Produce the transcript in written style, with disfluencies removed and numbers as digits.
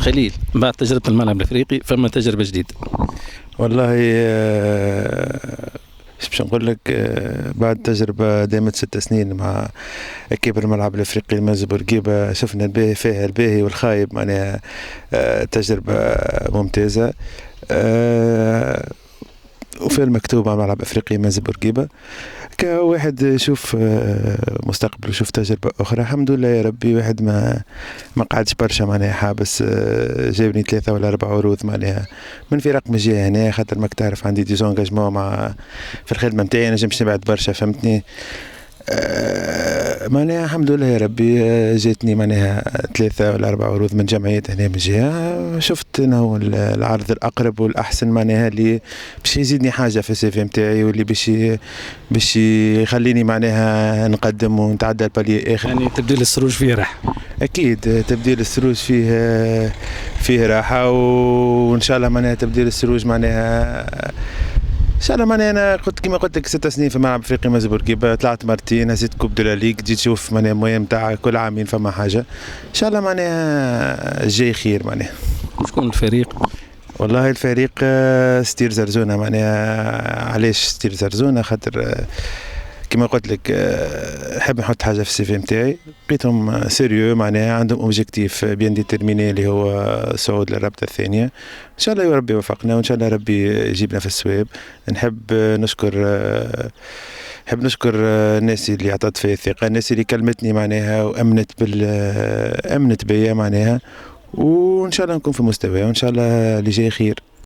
خليل، بعد تجربة الملعب الافريقي فما تجربة جديدة. والله ايش باش نقول لك، بعد تجربة دامت 6 سنين مع أكيب الملعب الأفريقي المازن بورقيبة، شفنا الباهي فيها الباهي والخايب معناها. تجربة ممتازة. وفي المكتوب على ملعب أفريقي مازن بورقيبة كواحد يشوف مستقبل، يشوف تجربة أخرى. الحمد لله يا ربي، واحد ما قعدش برشا معناها حابس. جايبني 3 ولا 4 عروض معناها من فرق من جهة هنا، خاطر ماك تعرف عندي ديزونجاجمون مع في الخدمة نتاعي، نجمش نبعد برشا، فهمتني. معناها الحمد لله يا ربي. جاتني معناها 3 ولا 4 عروض من جمعيات هنا من جهة. شفت أنا هو العرض الأقرب والأحسن معناها، اللي باش يزيدني حاجة في السي في نتاعي، واللي باش يخليني معناها نقدم ونتعدى البالي آخر. يعني تبديل السروج فيه راحة. أكيد تبديل السروج فيه راحة، وإن شاء الله معناها تبديل السروج معناها ان شاء الله. ماني انا قلت كما قلت لك 6 سنين في ملعب افريقيا مازن بورقيبه، طلعت مرتين، هزيت كوب دو لا ليغ، جيت تشوف معناها المهم تاع كل عامين فما حاجه. ان شاء الله معناها الجاي خير معناها. شكون الفريق؟ والله الفريق ستير زرزونه معناها. علاش ستير زرزونه؟ خاطر كما قلت لك نحب نحط حاجه في السي في نتاعي، لقيتهم سيريو معناها، عندهم اوبجيكتيف بيان ديتيرميني اللي هو صعود للرابطه الثانيه. ان شاء الله يا ربي يوفقنا، وان شاء الله ربي يجيبنا في السواب. نحب نشكر الناس اللي عطت فيا الثقه، الناس اللي كلمتني معناها وامنت امنت بيا معناها. وان شاء الله نكون في مستوى، وان شاء الله اللي جاي خير.